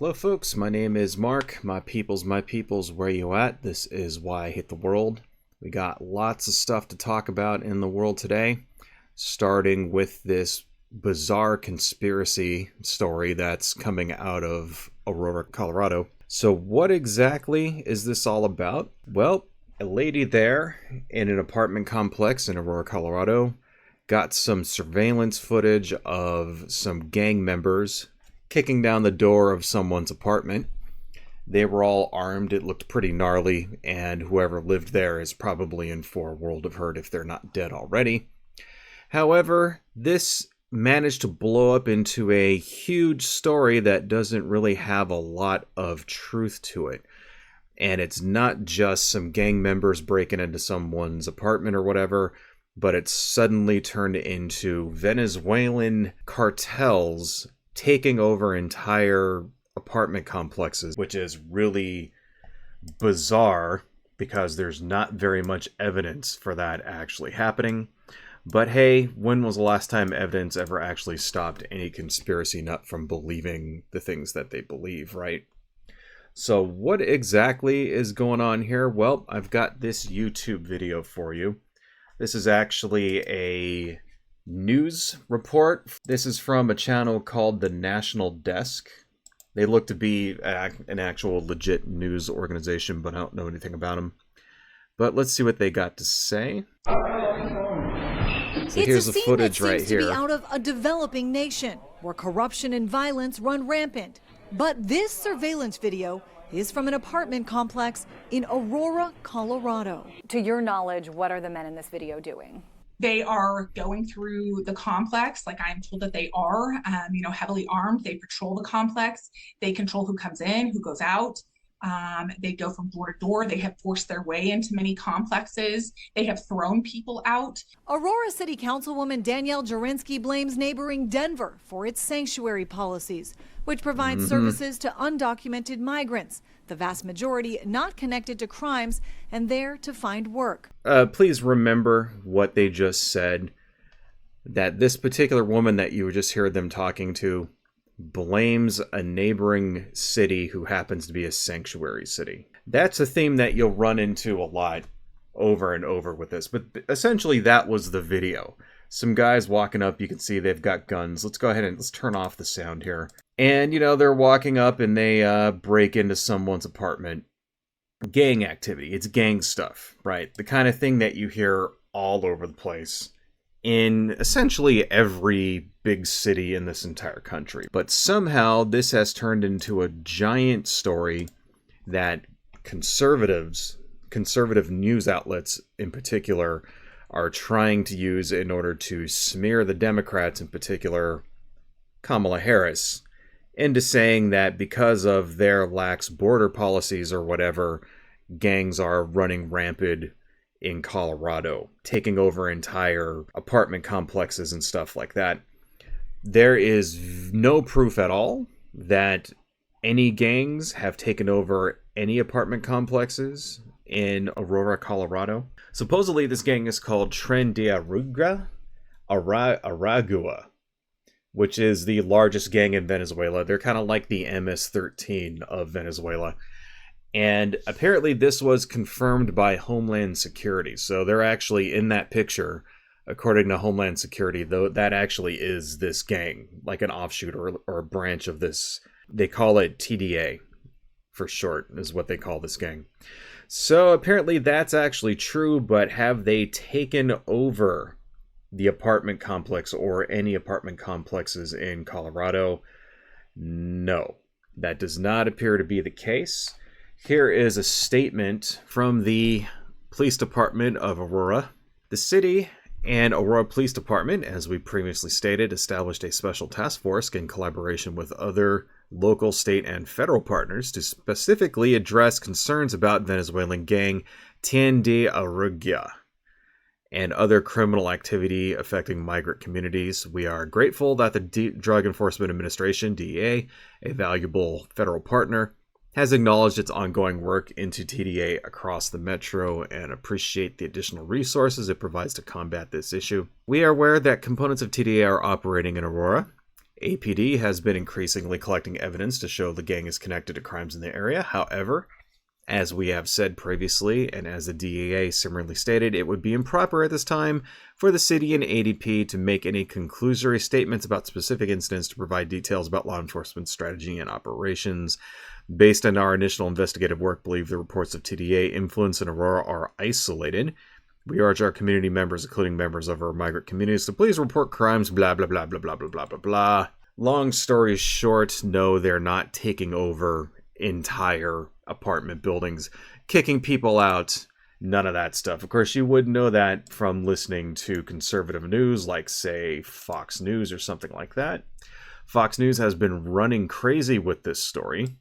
Hello folks, my name is Mark. My peoples, where you at? This is Why I Hate the World. We got lots of stuff to talk about in the world today, starting with this bizarre conspiracy story that's coming out of Aurora, Colorado. So what exactly is this all about? Well, a lady there in an apartment complex in Aurora, Colorado got some surveillance footage of some gang members kicking down the door of someone's apartment. They were all armed. It looked pretty gnarly, and whoever lived there is probably in for a world of hurt if they're not dead already. However, this managed to blow up into a huge story that doesn't really have a lot of truth to it. And it's not just some gang members breaking into someone's apartment or whatever, but it's suddenly turned into Venezuelan cartels taking over entire apartment complexes, which is really bizarre because there's not very much evidence for that actually happening. But hey, when was the last time evidence ever actually stopped any conspiracy nut from believing the things that they believe, right? So what exactly is going on here? Well, I've got this YouTube video for you. This is actually a news report. This is from a channel called the National Desk. They look to be an actual legit news organization, but I don't know anything about them. But let's see what they got to say. So here's the footage right here. To be out of a developing nation where corruption and violence run rampant. But this surveillance video is from an apartment complex in Aurora, Colorado. To your knowledge, what are the men in this video doing? They are going through the complex, like I'm told that they are, heavily armed. They patrol the complex. They control who comes in, who goes out. They go from door to door. They have forced their way into many complexes. They have thrown people out. Aurora City Councilwoman Danielle Jurinsky blames neighboring Denver for its sanctuary policies, which provides services to undocumented migrants, the vast majority not connected to crimes and there to find work. Please remember what they just said, that this particular woman that you just heard them talking to blames a neighboring city who happens to be a sanctuary city. That's a theme that you'll run into a lot over and over with this, but essentially that was the video. Some guys walking up, you can see they've got guns. Let's go ahead and let's turn off the sound here. And, they're walking up and they break into someone's apartment. Gang activity. It's gang stuff, right? The kind of thing that you hear all over the place in essentially every big city in this entire country. But somehow this has turned into a giant story that conservative news outlets in particular are trying to use in order to smear the Democrats, in particular Kamala Harris, into saying that because of their lax border policies or whatever, gangs are running rampant in Colorado, taking over entire apartment complexes and stuff like that. There is no proof at all that any gangs have taken over any apartment complexes in Aurora, Colorado. Supposedly this gang is called Tren de Aragua, which is the largest gang in Venezuela. They're kind of like the MS-13 of Venezuela. And apparently this was confirmed by Homeland Security. So they're actually in that picture, according to Homeland Security, though that actually is this gang, like an offshoot or a branch of this. They call it TDA for short, is what they call this gang. So apparently that's actually true, but have they taken over the apartment complex or any apartment complexes in Colorado? No, that does not appear to be the case. Here is a statement from the Police Department of Aurora. The city and Aurora Police Department, as we previously stated, established a special task force in collaboration with other local, state, and federal partners to specifically address concerns about Venezuelan gang Tren de Aragua and other criminal activity affecting migrant communities. We are grateful that the Drug Enforcement Administration, DEA, a valuable federal partner, has acknowledged its ongoing work into TDA across the metro and appreciate the additional resources it provides to combat this issue. We are aware that components of TDA are operating in Aurora, APD has been increasingly collecting evidence to show the gang is connected to crimes in the area. However, as we have said previously, and as the DEA similarly stated, it would be improper at this time for the city and ADP to make any conclusory statements about specific incidents to provide details about law enforcement strategy and operations. Based on our initial investigative work, believe the reports of TDA influence in Aurora are isolated. We urge our community members, including members of our migrant communities, to please report crimes, blah, blah, blah, blah, blah, blah, blah, blah, blah. Long story short, no, they're not taking over entire apartment buildings, kicking people out, none of that stuff. Of course, you would know that from listening to conservative news like, say, Fox News or something like that. Fox News has been running crazy with this story.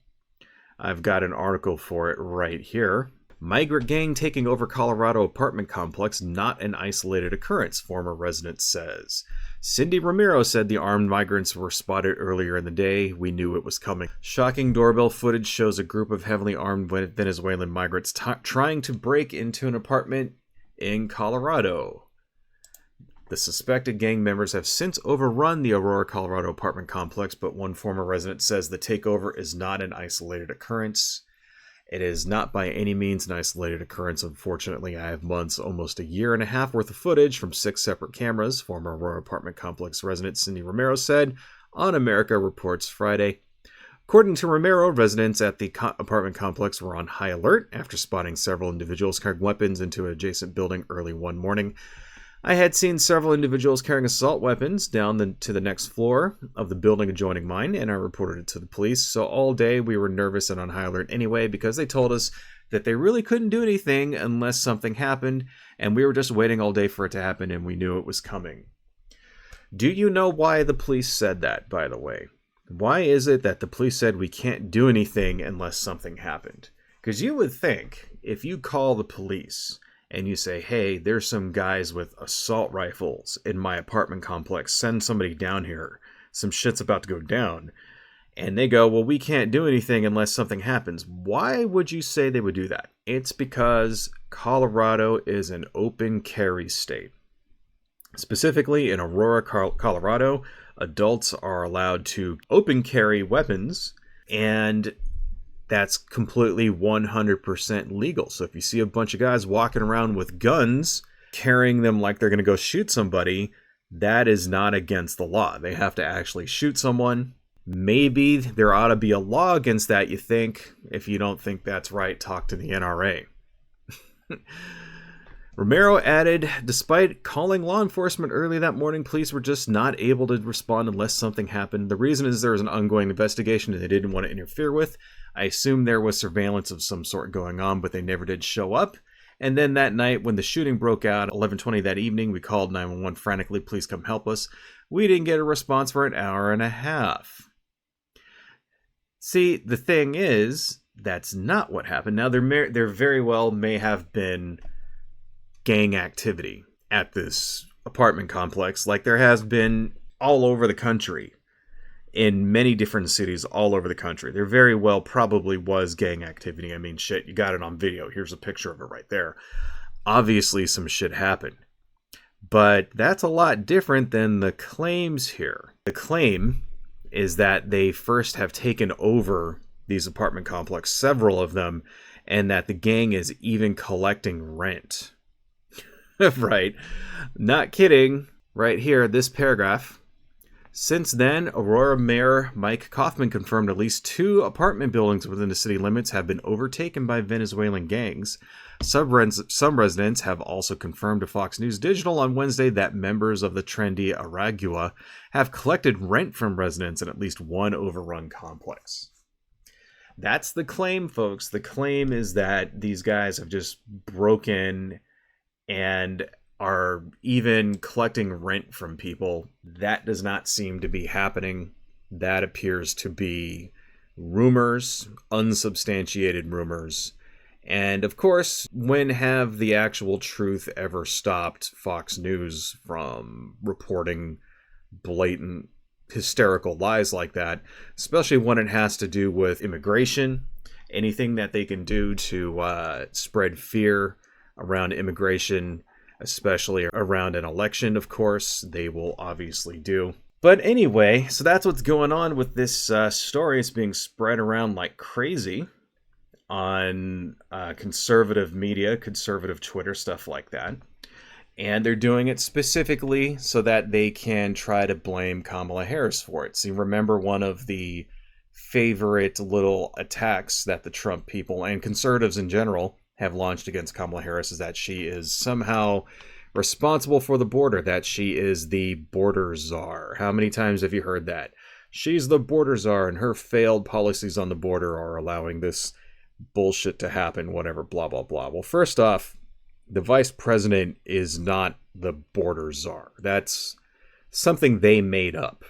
I've got an article for it right here. Migrant gang taking over Colorado apartment complex, not an isolated occurrence, former resident says. Cindy Romero said the armed migrants were spotted earlier in the day. We knew it was coming. Shocking doorbell footage shows a group of heavily armed Venezuelan migrants trying to break into an apartment in Colorado. The suspected gang members have since overrun the Aurora, Colorado apartment complex, but one former resident says the takeover is not an isolated occurrence. It is not by any means an isolated occurrence. Unfortunately, I have months, almost a year and a half worth of footage from 6 separate cameras, former Aurora apartment complex resident Cindy Romero said on America Reports Friday. According to Romero, residents at the apartment complex were on high alert after spotting several individuals carrying weapons into an adjacent building early one morning. I had seen several individuals carrying assault weapons down to the next floor of the building adjoining mine, and I reported it to the police. So all day we were nervous and on high alert anyway, because they told us that they really couldn't do anything unless something happened, and we were just waiting all day for it to happen, and we knew it was coming. Do you know why the police said that, by the way? Why is it that the police said we can't do anything unless something happened? Because you would think, if you call the police and you say, hey, there's some guys with assault rifles in my apartment complex, send somebody down here, some shit's about to go down, and they go, well, we can't do anything unless something happens. Why would you say they would do that? It's because Colorado is an open carry state. Specifically in Aurora, Colorado, adults are allowed to open carry weapons, and that's completely 100% legal. So if you see a bunch of guys walking around with guns, carrying them like they're going to go shoot somebody, that is not against the law. They have to actually shoot someone. Maybe there ought to be a law against that, you think. If you don't think that's right, talk to the NRA. Romero added, despite calling law enforcement early that morning, police were just not able to respond unless something happened. The reason is there was an ongoing investigation and they didn't want to interfere with. I assume there was surveillance of some sort going on, but they never did show up. And then that night, when the shooting broke out at 11:20 that evening, we called 911 frantically, please come help us. We didn't get a response for an hour and a half. See, the thing is, that's not what happened. Now, there very well may have been gang activity at this apartment complex, like there has been all over the country. In many different cities all over the country. There very well probably was gang activity. I mean, shit, you got it on video. Here's a picture of it right there. Obviously, some shit happened. But that's a lot different than the claims here. The claim is that they first have taken over these apartment complexes, several of them, and that the gang is even collecting rent. Right. Not kidding. Right here, this paragraph. Since then, Aurora Mayor Mike Kaufman confirmed at least 2 apartment buildings within the city limits have been overtaken by Venezuelan gangs. Some residents have also confirmed to Fox News Digital on Wednesday that members of the trendy Aragua have collected rent from residents in at least one overrun complex. That's the claim, folks. The claim is that these guys have just broken and are even collecting rent from people. That does not seem to be happening. That appears to be rumors, unsubstantiated rumors. And of course, when have the actual truth ever stopped Fox News from reporting blatant, hysterical lies like that, especially when it has to do with immigration, anything that they can do to spread fear around immigration, especially around an election, of course, they will obviously do. But anyway, so that's what's going on with this story. It's being spread around like crazy on conservative media, conservative Twitter, stuff like that. And they're doing it specifically so that they can try to blame Kamala Harris for it. See, remember one of the favorite little attacks that the Trump people and conservatives in general have launched against Kamala Harris is that she is somehow responsible for the border, that she is the border czar. How many times have you heard that? She's the border czar and her failed policies on the border are allowing this bullshit to happen, whatever, blah, blah, blah. Well, first off, the vice president is not the border czar. That's something they made up.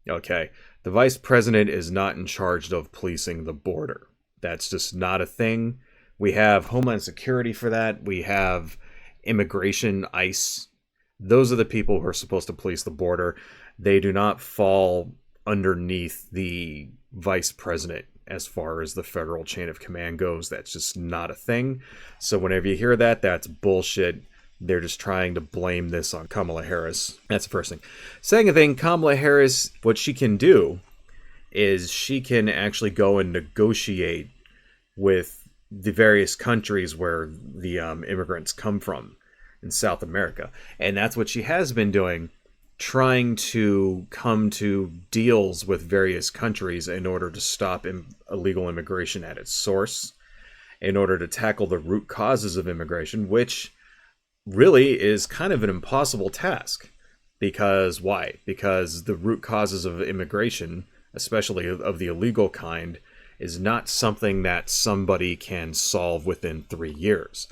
Okay? The vice president is not in charge of policing the border. That's just not a thing. We have Homeland Security for that. We have immigration, ICE. Those are the people who are supposed to police the border. They do not fall underneath the vice president as far as the federal chain of command goes. That's just not a thing. So whenever you hear that, that's bullshit. They're just trying to blame this on Kamala Harris. That's the first thing. Second thing, Kamala Harris, what she can do is she can actually go and negotiate with the various countries where the immigrants come from in South America. And that's what she has been doing, trying to come to deals with various countries in order to stop illegal immigration at its source, in order to tackle the root causes of immigration, which really is kind of an impossible task. Because why? Because the root causes of immigration, especially of the illegal kind, is not something that somebody can solve within 3 years.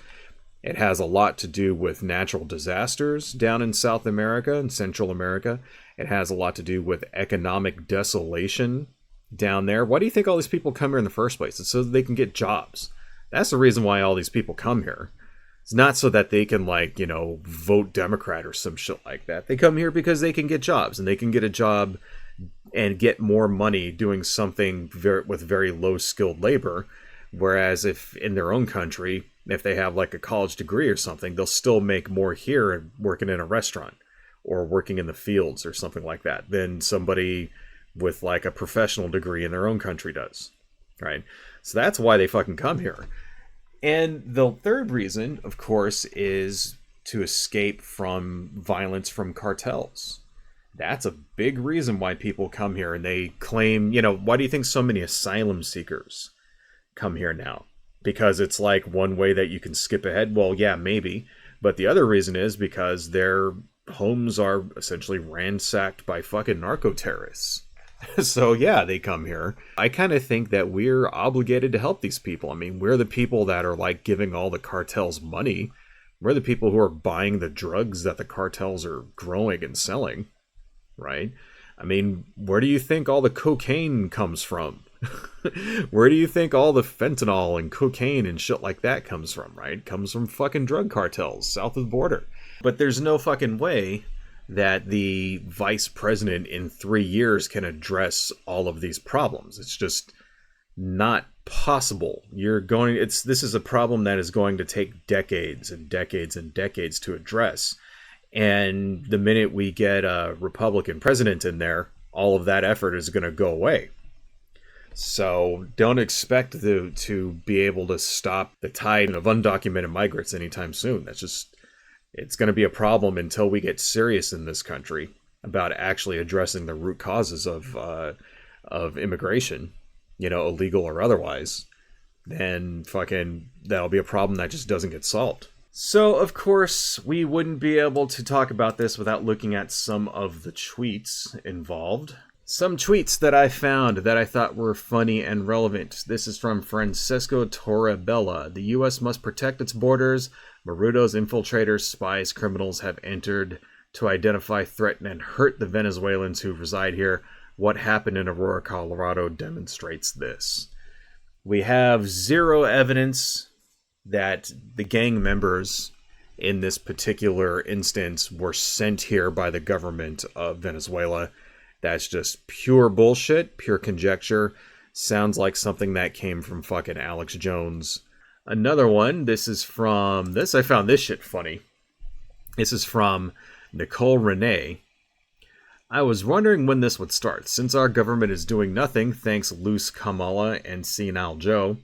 It has a lot to do with natural disasters down in South America and Central America. It has a lot to do with economic desolation down there. Why do you think all these people come here in the first place? It's so that they can get jobs. That's the reason why all these people come here. It's not so that they can, vote Democrat or some shit like that. They come here because they can get jobs, and they can get a job and get more money doing something with very low skilled labor. Whereas if in their own country, if they have a college degree or something, they'll still make more here working in a restaurant or working in the fields or something like that than somebody with a professional degree in their own country does. Right? So that's why they fucking come here. And the third reason, of course, is to escape from violence from cartels. That's a big reason why people come here, and they claim, why do you think so many asylum seekers come here now? Because it's one way that you can skip ahead. Well, yeah, maybe. But the other reason is because their homes are essentially ransacked by fucking narco-terrorists. So yeah, they come here. I kind of think that we're obligated to help these people. I mean, we're the people that are giving all the cartels money. We're the people who are buying the drugs that the cartels are growing and selling. Right? I mean, where do you think all the cocaine comes from? Where do you think all the fentanyl and cocaine and shit like that comes from, right? It comes from fucking drug cartels south of the border. But there's no fucking way that the vice president in 3 years can address all of these problems. It's just not possible. This is a problem that is going to take decades and decades and decades to address. And the minute we get a Republican president in there, all of that effort is going to go away. So don't expect to be able to stop the tide of undocumented migrants anytime soon. It's going to be a problem until we get serious in this country about actually addressing the root causes of immigration, illegal or otherwise. Then fucking that'll be a problem that just doesn't get solved. So, of course, we wouldn't be able to talk about this without looking at some of the tweets involved. Some tweets that I found that I thought were funny and relevant. This is from Francesco Torrebella. The U.S. must protect its borders. Marudo's infiltrators, spies, criminals have entered to identify, threaten, and hurt the Venezuelans who reside here. What happened in Aurora, Colorado demonstrates this. We have zero evidence that the gang members in this particular instance were sent here by the government of Venezuela. That's just pure bullshit, pure conjecture. Sounds like something that came from fucking Alex Jones. Another one, I found this shit funny. This is from Nicole Renee. I was wondering when this would start, since our government is doing nothing, thanks Loose Kamala and Senile Joe,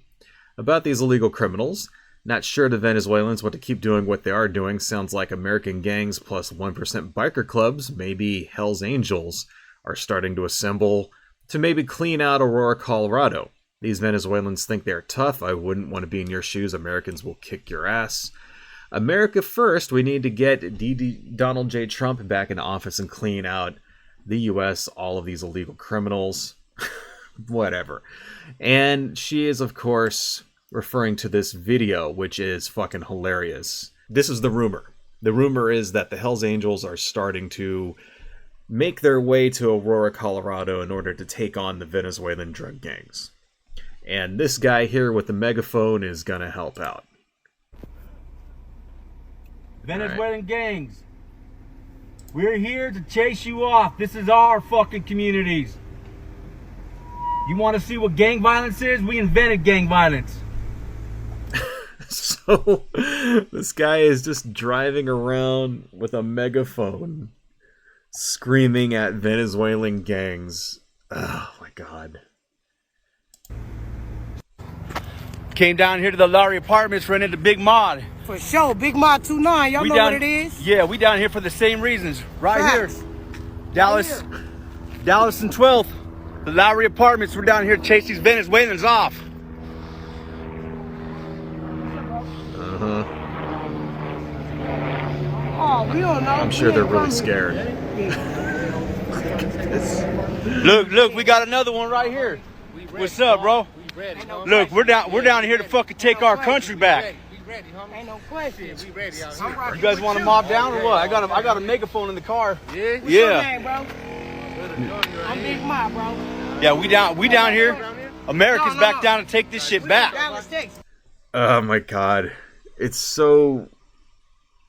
about these illegal criminals. Not sure the Venezuelans want to keep doing what they are doing. Sounds like American gangs plus 1% biker clubs, maybe Hell's Angels, are starting to assemble to maybe clean out Aurora, Colorado. These Venezuelans think they're tough. I wouldn't want to be in your shoes. Americans will kick your ass. America first. We need to get Donald J. Trump back in office and clean out the U.S., all of these illegal criminals. Whatever. And she is, of course, referring to this video, which is fucking hilarious. This is the rumor. The rumor is that the Hells Angels are starting to make their way to Aurora, Colorado in order to take on the Venezuelan drug gangs. And this guy here with the megaphone is gonna help out. Venezuelan gangs, we're here to chase you off. This is our fucking communities. You want to see what gang violence is? We invented gang violence. So, this guy is just driving around with a megaphone, screaming at Venezuelan gangs. Oh my god. Came down here to the Lowry Apartments, ran into Big Mod. For sure, Big Mod 29. Y'all know what it is? Yeah, we down here for the same reasons. Right Facts. here. Dallas. Dallas and 12th. The Lowry Apartments. We're down here to chase these Venezuelans off. Uh-huh. Oh, we don't know. I'm sure they're really scared. Look, we got another one right here. What's up, bro? Look, we're down here to fucking take our country back. Ain't no question. You guys want to mob down or what? I got a megaphone in the car. What's your Yeah. name, bro? I'm Big Mod, bro. Yeah, we down here. America's back down to take this shit back. Dallas, Texas. Oh my god. It's so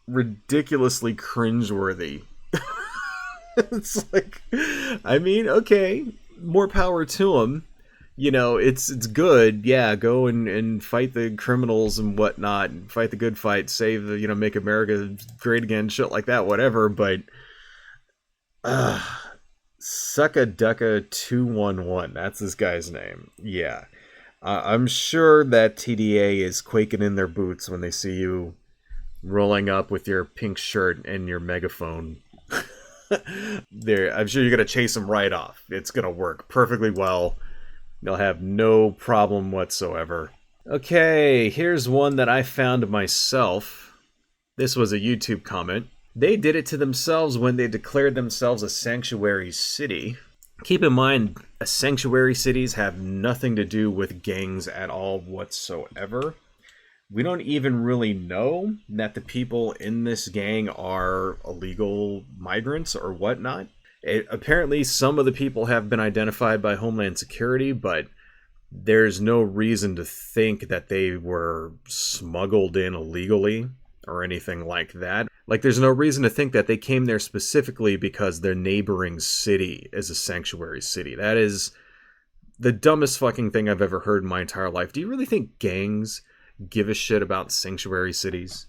ridiculously cringeworthy. It's like, I mean, okay, more power to him. You know, it's good. Yeah, go and fight the criminals and whatnot, and fight the good fight, save the, make America great again, shit like that, whatever. But, Sucka Ducka 211, that's this guy's name. Yeah. I'm sure that TDA is quaking in their boots when they see you rolling up with your pink shirt and your megaphone. I'm sure you're going to chase them right off. It's going to work perfectly well. They'll have no problem whatsoever. Okay, here's one that I found myself. This was a YouTube comment. They did it to themselves when they declared themselves a sanctuary city. Keep in mind, sanctuary cities have nothing to do with gangs at all whatsoever. We don't even really know that the people in this gang are illegal migrants or whatnot. Apparently, some of the people have been identified by Homeland Security, but there's no reason to think that they were smuggled in illegally or anything like that. Like, there's no reason to think that they came there specifically because their neighboring city is a sanctuary city. That is the dumbest fucking thing I've ever heard in my entire life. Do you really think gangs give a shit about sanctuary cities?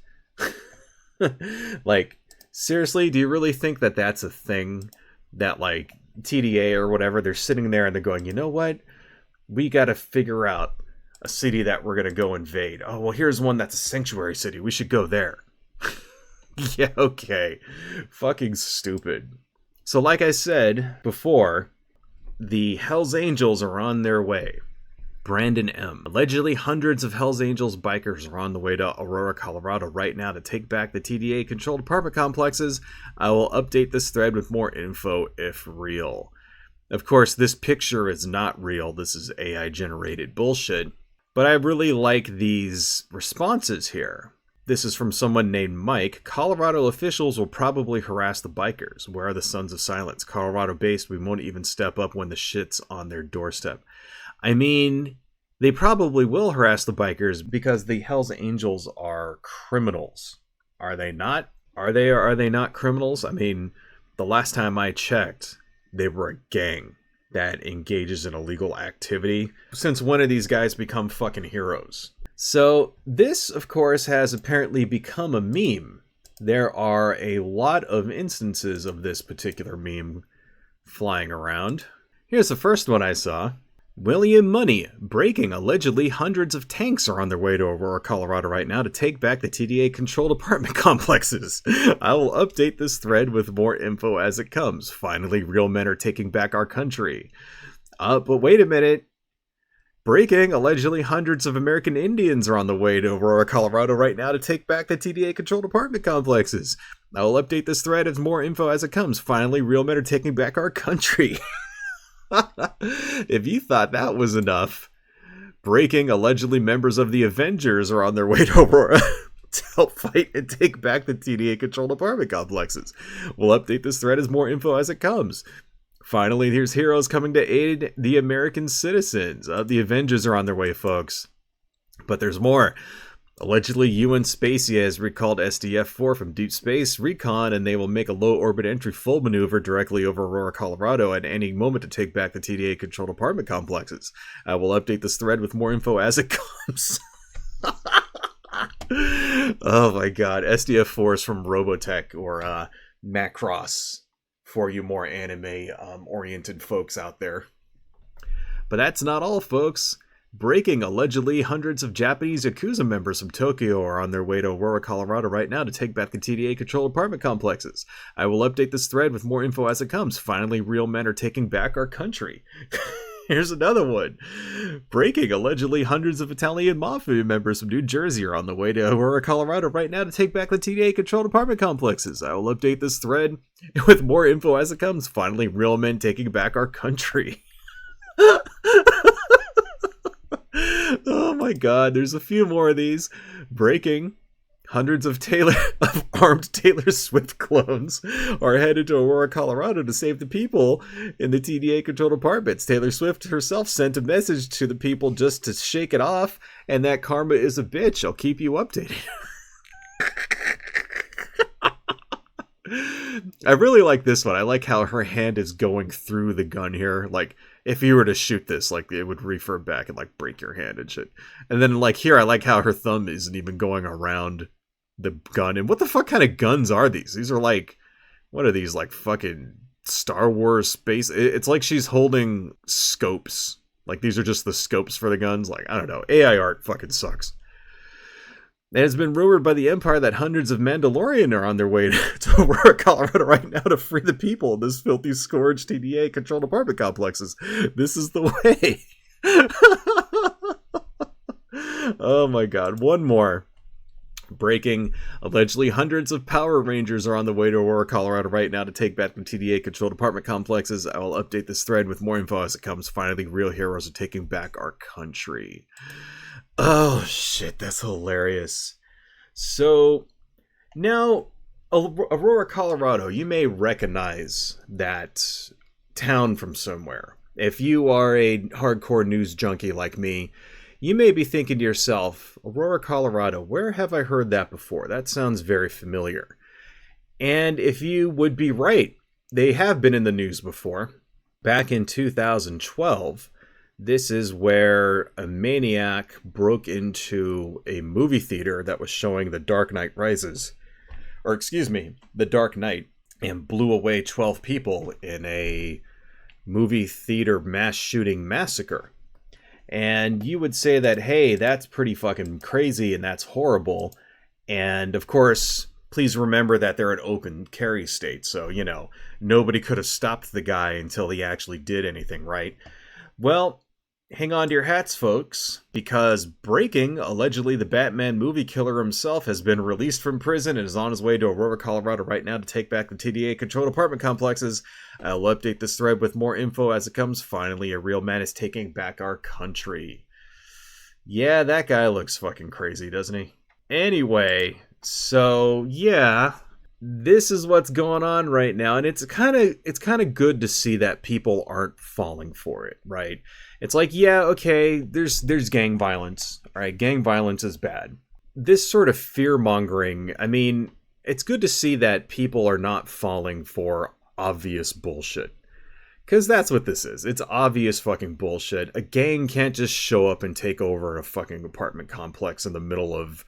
Like, seriously, do you really think that that's a thing? That, like, TDA or whatever, they're sitting there and they're going, you know what? We gotta figure out a city that we're gonna go invade. Oh, well, here's one that's a sanctuary city. We should go there. Yeah, okay. Fucking stupid. So like I said before, the Hells Angels are on their way. Brandon M. Allegedly, hundreds of Hells Angels bikers are on the way to Aurora, Colorado right now to take back the TDA-controlled apartment complexes. I will update this thread with more info if real. Of course, this picture is not real. This is AI-generated bullshit. But I really like these responses here. This is from someone named Mike. Colorado officials will probably harass the bikers. Where are the Sons of Silence? Colorado-based, we won't even step up when the shit's on their doorstep. I mean, they probably will harass the bikers because the Hells Angels are criminals. Are they not? Are they or are they not criminals? I mean, the last time I checked, they were a gang that engages in illegal activity. Since when did these guys become fucking heroes? So this, of course, has apparently become a meme. There are a lot of instances of this particular meme flying around. Here's the first one I saw. William Money, breaking. Allegedly, hundreds of tanks are on their way to Aurora, Colorado right now to take back the TDA-controlled apartment complexes. I will update this thread with more info as it comes. Finally, real men are taking back our country. But wait a minute. Breaking. Allegedly, hundreds of American Indians are on the way to Aurora, Colorado right now to take back the TDA-controlled apartment complexes. I will update this thread with more info as it comes. Finally, real men are taking back our country. If you thought that was enough, breaking. Allegedly, members of the Avengers are on their way to Aurora to help fight and take back the TDA-controlled apartment complexes. We'll update this thread as more info as it comes. Finally, here's heroes coming to aid the American citizens. The Avengers are on their way, folks. But there's more. Allegedly, UN Spacy has recalled SDF-4 from Deep Space Recon, and they will make a low-orbit entry full maneuver directly over Aurora, Colorado at any moment to take back the TDA-controlled apartment complexes. I will update this thread with more info as it comes. Oh my god, SDF-4 is from Robotech, or Macross, for you more anime-oriented folks out there. But that's not all, folks. Breaking. Allegedly, hundreds of Japanese Yakuza members from Tokyo are on their way to Aurora, Colorado right now to take back the TDA-controlled apartment complexes. I will update this thread with more info as it comes. Finally, real men are taking back our country. Here's another one. Breaking. Allegedly, hundreds of Italian Mafia members from New Jersey are on the way to Aurora, Colorado right now to take back the TDA-controlled apartment complexes. I will update this thread with more info as it comes. Finally, real men taking back our country. Oh my god, there's a few more of these. Breaking. Hundreds of armed Taylor Swift clones are headed to Aurora, Colorado to save the people in the TDA-controlled apartments. Taylor Swift herself sent a message to the people just to shake it off, and that karma is a bitch. I'll keep you updated. I really like this one. I like how her hand is going through the gun here. Like, if you were to shoot this, like, it would refurb back and, like, break your hand and shit. And then, like, here, I like how her thumb isn't even going around the gun. And what the fuck kind of guns are these? These are, like, what are these, like, fucking Star Wars space? It's like she's holding scopes. Like, these are just the scopes for the guns. Like, I don't know. AI art fucking sucks. It has been rumored by the Empire that hundreds of Mandalorian are on their way to Aurora, Colorado right now to free the people in this filthy scourge TDA-controlled apartment complexes. This is the way. Oh my god. One more. Breaking. Allegedly, hundreds of Power Rangers are on the way to Aurora, Colorado right now to take back the TDA-controlled apartment complexes. I will update this thread with more info as it comes. Finally, real heroes are taking back our country. Oh, shit, that's hilarious. So, now, Aurora, Colorado, you may recognize that town from somewhere. If you are a hardcore news junkie like me, you may be thinking to yourself, Aurora, Colorado, where have I heard that before? That sounds very familiar. And if you would be right, they have been in the news before. Back in 2012... this is where a maniac broke into a movie theater that was showing The Dark Knight Rises. Or, excuse me, The Dark Knight, and blew away 12 people in a movie theater mass shooting massacre. And you would say that, hey, that's pretty fucking crazy and that's horrible. And, of course, please remember that they're an open carry state. So, you know, nobody could have stopped the guy until he actually did anything, right? Well, hang on to your hats, folks, because breaking, allegedly the Batman movie killer himself has been released from prison and is on his way to Aurora, Colorado right now to take back the TDA-controlled apartment complexes. I'll update this thread with more info as it comes. Finally, a real man is taking back our country. Yeah, that guy looks fucking crazy, doesn't he? Anyway, so yeah, this is what's going on right now, and it's kind of good to see that people aren't falling for it, right? It's like, yeah, okay, there's gang violence, all right? Gang violence is bad. This sort of fear-mongering, I mean, it's good to see that people are not falling for obvious bullshit. Because that's what this is. It's obvious fucking bullshit. A gang can't just show up and take over a fucking apartment complex in the middle of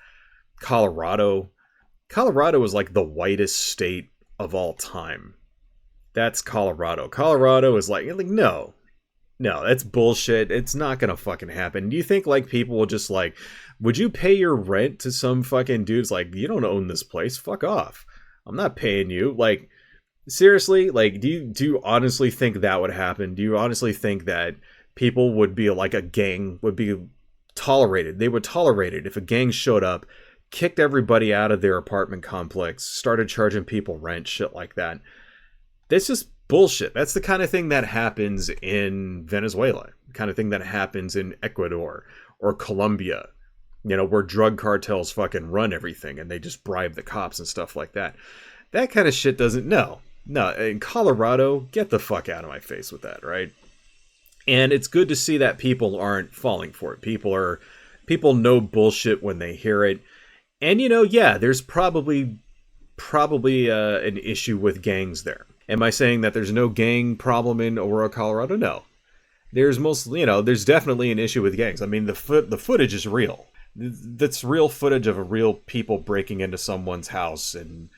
Colorado. Colorado is like the whitest state of all time. That's Colorado. Colorado is like no. No, that's bullshit. It's not gonna fucking happen. Do you think like people will just like, would you pay your rent to some fucking dudes like, you don't own this place, fuck off. I'm not paying you. Like, seriously, like do you honestly think that would happen? Do you honestly think that people would be like a gang would be tolerated? They would tolerate it if a gang showed up, kicked everybody out of their apartment complex, started charging people rent, shit like that. This is bullshit. That's the kind of thing that happens in Venezuela, the kind of thing that happens in Ecuador or Colombia, you know, where drug cartels fucking run everything and they just bribe the cops and stuff like that. That kind of shit doesn't, no, in Colorado, get the fuck out of my face with that, right? And it's good to see that people aren't falling for it. People know bullshit when they hear it. And, you know, yeah, there's probably an issue with gangs there. Am I saying that there's no gang problem in Aurora, Colorado? No. There's mostly, you know, there's definitely an issue with gangs. I mean, the footage is real. That's real footage of a real people breaking into someone's house and,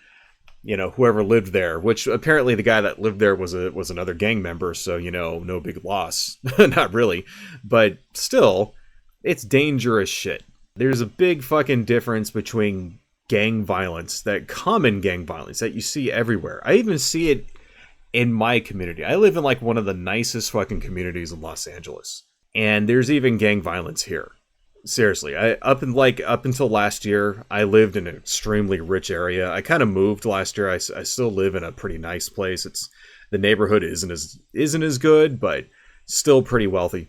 you know, whoever lived there, which apparently the guy that lived there was another gang member, so, you know, no big loss. Not really. But still, it's dangerous shit. There's a big fucking difference between gang violence, that common gang violence that you see everywhere. I even see it in my community. I live in like one of the nicest fucking communities in Los Angeles. And there's even gang violence here. Seriously, up until last year, I lived in an extremely rich area. I kind of moved last year. I still live in a pretty nice place. The neighborhood isn't as good, but still pretty wealthy.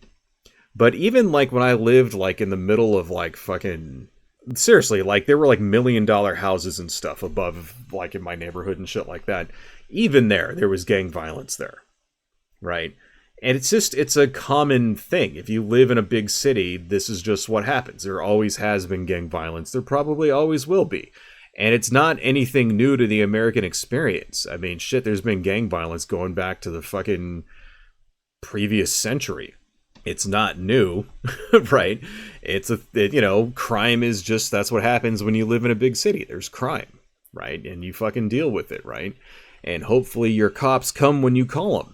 But even like when I lived like in the middle of like fucking, seriously, like there were like $1 million houses and stuff above like in my neighborhood and shit like that. Even there was gang violence there, right? And it's a common thing. If you live in a big city, this is just what happens. There always has been gang violence. There probably always will be. And it's not anything new to the American experience. I mean, shit, there's been gang violence going back to the fucking previous century. It's not new, right? Crime is just, that's what happens when you live in a big city. There's crime, right? And you fucking deal with it, right? And hopefully your cops come when you call them.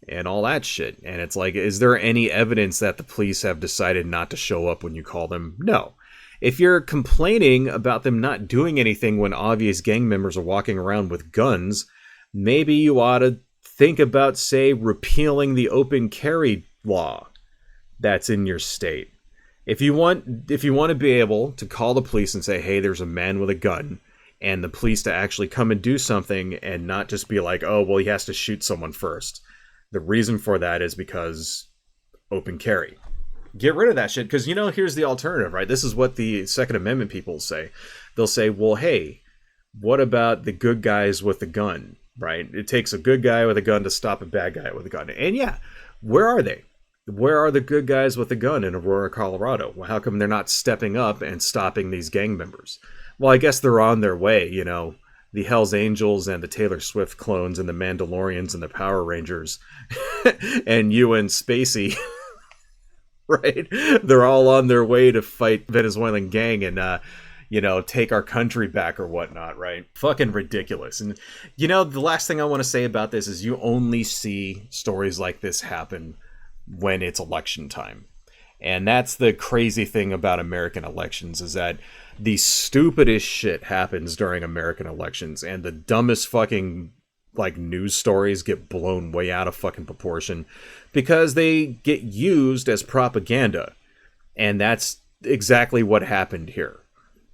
And all that shit. And it's like, is there any evidence that the police have decided not to show up when you call them? No. If you're complaining about them not doing anything when obvious gang members are walking around with guns, maybe you ought to think about, say, repealing the open carry law that's in your state. If you want to be able to call the police and say, hey, there's a man with a gun, and the police to actually come and do something and not just be like, oh, well, he has to shoot someone first. The reason for that is because open carry. Get rid of that shit, because, you know, here's the alternative, right? This is what the Second Amendment people say. They'll say, well, hey, what about the good guys with the gun, right? It takes a good guy with a gun to stop a bad guy with a gun. And yeah, where are they? Where are the good guys with a gun in Aurora, Colorado? Well, how come they're not stepping up and stopping these gang members? Well, I guess they're on their way, you know. The Hells Angels and the Taylor Swift clones and the Mandalorians and the Power Rangers and you and Spacy, right? They're all on their way to fight Venezuelan gang and, take our country back or whatnot, right? Fucking ridiculous. And, you know, the last thing I want to say about this is you only see stories like this happen when it's election time. And that's the crazy thing about American elections, is that the stupidest shit happens during American elections, and the dumbest fucking like news stories get blown way out of fucking proportion because they get used as propaganda. And that's exactly what happened here.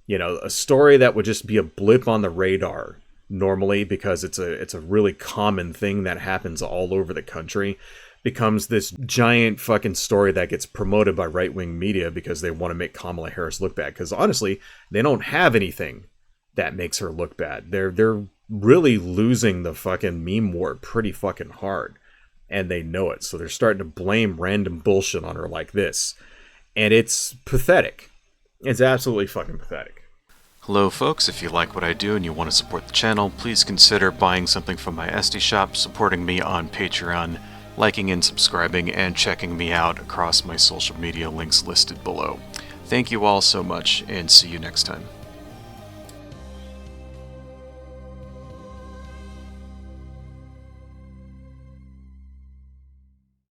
You know, a story that would just be a blip on the radar normally because it's a really common thing that happens all over the country becomes this giant fucking story that gets promoted by right-wing media because they want to make Kamala Harris look bad. Because honestly, they don't have anything that makes her look bad. They're really losing the fucking meme war pretty fucking hard. And they know it. So they're starting to blame random bullshit on her like this. And it's pathetic. It's absolutely fucking pathetic. Hello folks, if you like what I do and you want to support the channel, please consider buying something from my Etsy shop, supporting me on Patreon, liking and subscribing, and checking me out across my social media links listed below. Thank you all so much, and see you next time.